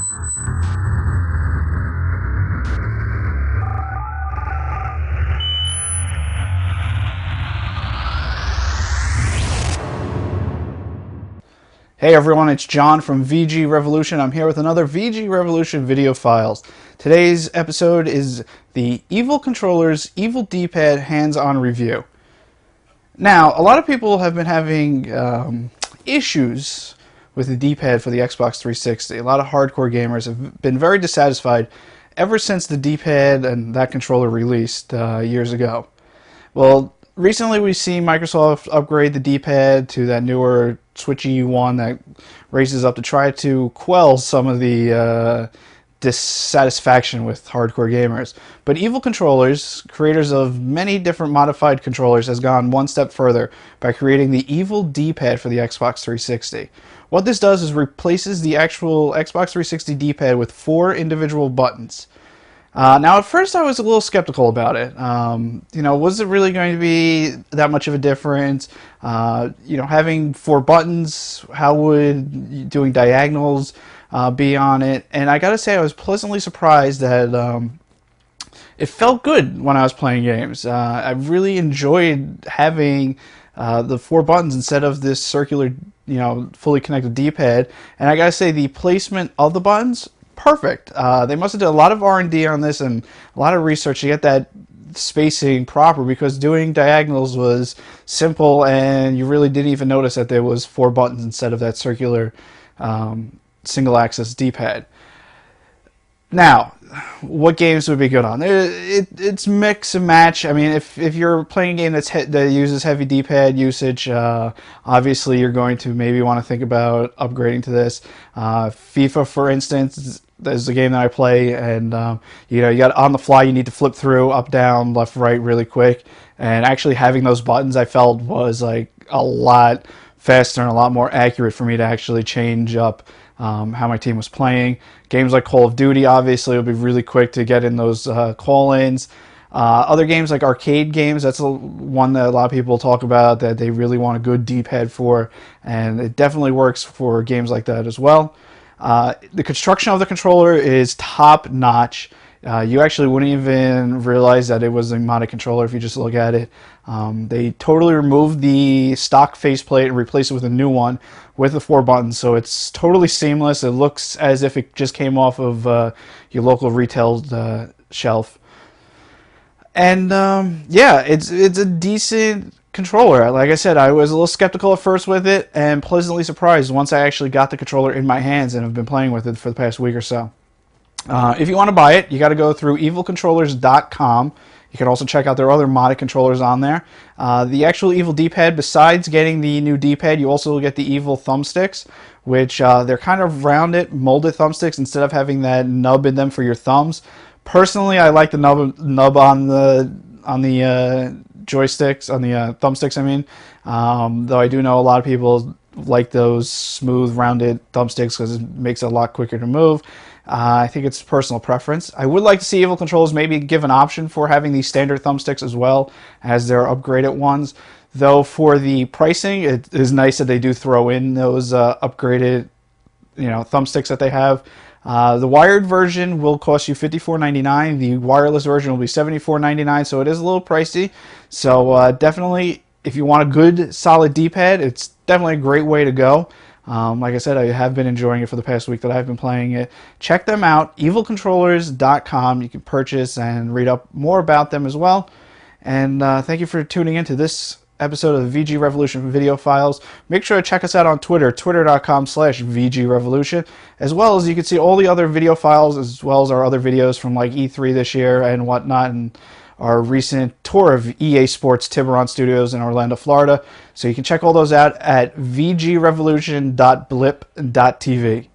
Hey everyone, it's John from VG Revolution. I'm here with another VG Revolution video files. Today's episode is the Evil Controller's Evil D-Pad hands-on review. Now, a lot of people have been having issues with the D-Pad for the Xbox 360. A lot of hardcore gamers have been very dissatisfied ever since the D-Pad and that controller released years ago. Well, recently we've seen Microsoft upgrade the D-Pad to that newer switchy one that raises up to try to quell some of the dissatisfaction with hardcore gamers. But Evil Controllers, creators of many different modified controllers, has gone one step further by creating the Evil D-Pad for the Xbox 360. What this does is replaces the actual Xbox 360 D-Pad with 4 individual buttons. Now, at first I was a little skeptical about it. Was it really going to be that much of a difference? Having 4 buttons, how would doing diagonals be on it? And I gotta say, I was pleasantly surprised that it felt good when I was playing games. I really enjoyed having the 4 buttons instead of this circular, fully connected D-pad. And I gotta say, the placement of the buttons, perfect. They must have done a lot of R&D on this and a lot of research to get that spacing proper, because doing diagonals was simple and you really didn't even notice that there was 4 buttons instead of that circular single axis D-pad. Now, what games would be good on? It's mix and match. I mean, if you're playing a game that uses heavy D-pad usage, obviously you're going to maybe want to think about upgrading to this. FIFA, for instance, is the game that I play, and you got on the fly, you need to flip through up, down, left, right really quick, and actually having those buttons I felt was like a lot faster and a lot more accurate for me to actually change up how my team was playing. Games like Call of Duty, obviously, will be really quick to get in those call-ins. Other games like arcade games, that's one that a lot of people talk about that they really want a good D-pad for, and it definitely works for games like that as well. The construction of the controller is top-notch. You actually wouldn't even realize that it was a modded controller if you just look at it. They totally removed the stock faceplate and replaced it with a new one with the 4 buttons, so it's totally seamless. It looks as if it just came off of your local retail shelf. And yeah, it's a decent controller. Like I said, I was a little skeptical at first with it and pleasantly surprised once I actually got the controller in my hands and have been playing with it for the past week or so. If you want to buy it, you got to go through evilcontrollers.com. You can also check out their other modded controllers on there. The actual Evil D-Pad, besides getting the new D-Pad, you also get the Evil thumbsticks, which they're kind of rounded, molded thumbsticks instead of having that nub in them for your thumbs. Personally, I like the nub on the joysticks, on the thumbsticks, I mean. Though I do know a lot of people like those smooth, rounded thumbsticks because it makes it a lot quicker to move. I think it's personal preference. I would like to see Evil Controllers maybe give an option for having these standard thumbsticks as well as their upgraded ones. Though for the pricing, it is nice that they do throw in those upgraded, thumbsticks that they have. The wired version will cost you $54.99. The wireless version will be $74.99, so it is a little pricey. So definitely, if you want a good, solid D-pad, it's definitely a great way to go. Like I said, I have been enjoying it for the past week that I've been playing it. Check them out, evilcontrollers.com. You can purchase and read up more about them as well. And thank you for tuning in to this episode of the VG Revolution video files. Make sure to check us out on Twitter, twitter.com/VGRevolution, as well as you can see all the other video files, as well as our other videos from like E3 this year and whatnot, and our recent tour of EA Sports Tiburon Studios in Orlando, Florida. So you can check all those out at vgrevolution.blip.tv.